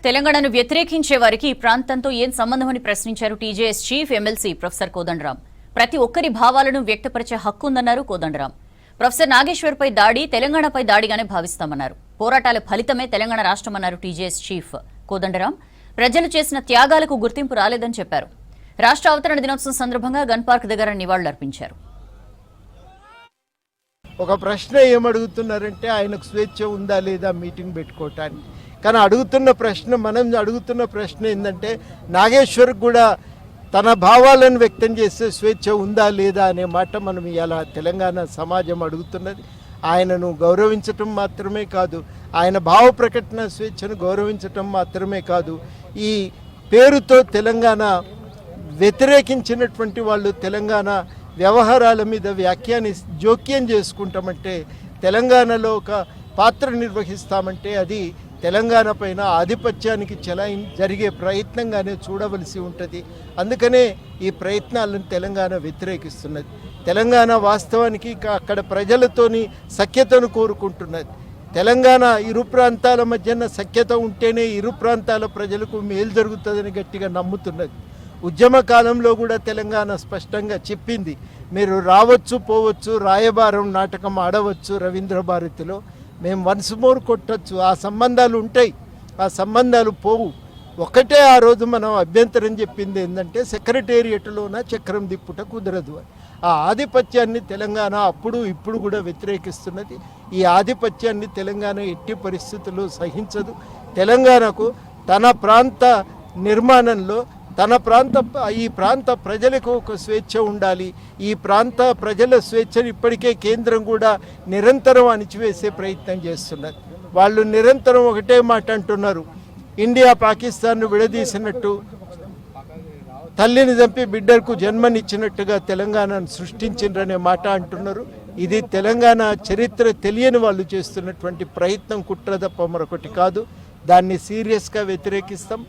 తెలంగాణను వ్యతిరేకించే వారికి ఈ ప్రాంతంతో ఏం సంబంధమని ప్రశ్నించారు TJS chief MLC professor Kodandaram. ప్రతి ఒక్కరి భావాలను వ్యక్తపరిచే హక్కు ఉందన్నారు కోదండరాం. ప్రొఫెసర్ నాగేశ్వర్పై దాడి తెలంగాణపై దాడిగానే భావిస్తామన్నారు. పోరాటాల ఫలితమే తెలంగాణ రాష్ట్రమన్నారు టీజేఎస్ చీఫ్ కోదండరాం. ప్రజలు చేసిన త్యాగాలకు గుర్తింపు రాలేదని చెప్పారు. రాష్ట్ర అవతరణ దినోత్సవం సందర్భంగా గన్ పార్క్ దగ్గర నివాళులర్పించారు. ఒక ప్రశ్న ఏమడుగుతున్నారంటే ఆయనకు స్వేచ్ఛ ఉందా లేదా మీటింగ్ పెట్టుకోవటానికి. కానీ మనం అడుగుతున్న ప్రశ్న ఏంటంటే నాగేశ్వర్కి కూడా తన భావాలను వ్యక్తం చేసే స్వేచ్ఛ ఉందా లేదా అనే మాట మనం ఇలా తెలంగాణ సమాజం అడుగుతున్నది. ఆయనను గౌరవించటం మాత్రమే కాదు, ఆయన భావ ప్రకటన స్వేచ్ఛను గౌరవించటం మాత్రమే కాదు, ఈ పేరుతో తెలంగాణ వ్యతిరేకించినటువంటి వాళ్ళు తెలంగాణ వ్యవహారాల మీద జోక్యం చేసుకుంటామంటే, తెలంగాణలో ఒక పాత్ర నిర్వహిస్తామంటే అది తెలంగాణ పైన ఆధిపత్యానికి జరిగే ప్రయత్నంగానే చూడవలసి ఉంటుంది. అందుకనే ఈ ప్రయత్నాలను తెలంగాణ వ్యతిరేకిస్తున్నది. తెలంగాణ వాస్తవానికి అక్కడ ప్రజలతోని సఖ్యతను కోరుకుంటున్నది. తెలంగాణ ఇరు ప్రాంతాల మధ్యన సఖ్యత ఉంటేనే ఇరు ప్రాంతాల ప్రజలకు మేలు జరుగుతుందని గట్టిగా నమ్ముతున్నది. ఉద్యమ కాలంలో కూడా తెలంగాణ స్పష్టంగా చెప్పింది, మీరు రావచ్చు పోవచ్చు, రాయబారం నాటకం ఆడవచ్చు రవీంద్ర భారతిలో, మేము వన్స్ మోర్ కొట్టచ్చు, ఆ సంబంధాలు ఉంటాయి, ఆ సంబంధాలు పోవు. ఒకటే ఆ రోజు మనం అభ్యంతరం చెప్పింది ఏంటంటే సెక్రటేరియట్లోన చక్రం దిప్పుట కుదరదు అని. ఆ ఆధిపత్యాన్ని తెలంగాణ అప్పుడు ఇప్పుడు కూడా వ్యతిరేకిస్తున్నది. ఈ ఆధిపత్యాన్ని తెలంగాణ ఎట్టి పరిస్థితుల్లో సహించదు. తెలంగాణకు తన ప్రాంత నిర్మాణంలో ఈ ప్రాంత ప్రజలకు ఒక స్వేచ్ఛ ఉండాలి. ఈ ప్రాంత ప్రజల స్వేచ్ఛను ఇప్పటికే కేంద్రం కూడా నిరంతరం అణిచివేసే ప్రయత్నం చేస్తున్నది. వాళ్ళు నిరంతరం ఒకటే మాట అంటున్నారు, ఇండియా పాకిస్తాన్ను విడదీసినట్టు, తల్లిని చంపి బిడ్డకు జన్మనిచ్చినట్టుగా తెలంగాణను సృష్టించిండ్రనే మాట అంటున్నారు. ఇది తెలంగాణ చరిత్ర తెలియని వాళ్ళు చేస్తున్నటువంటి ప్రయత్నం, కుట్ర తప్ప మరొకటి కాదు. దాన్ని సీరియస్గా వ్యతిరేకిస్తాం.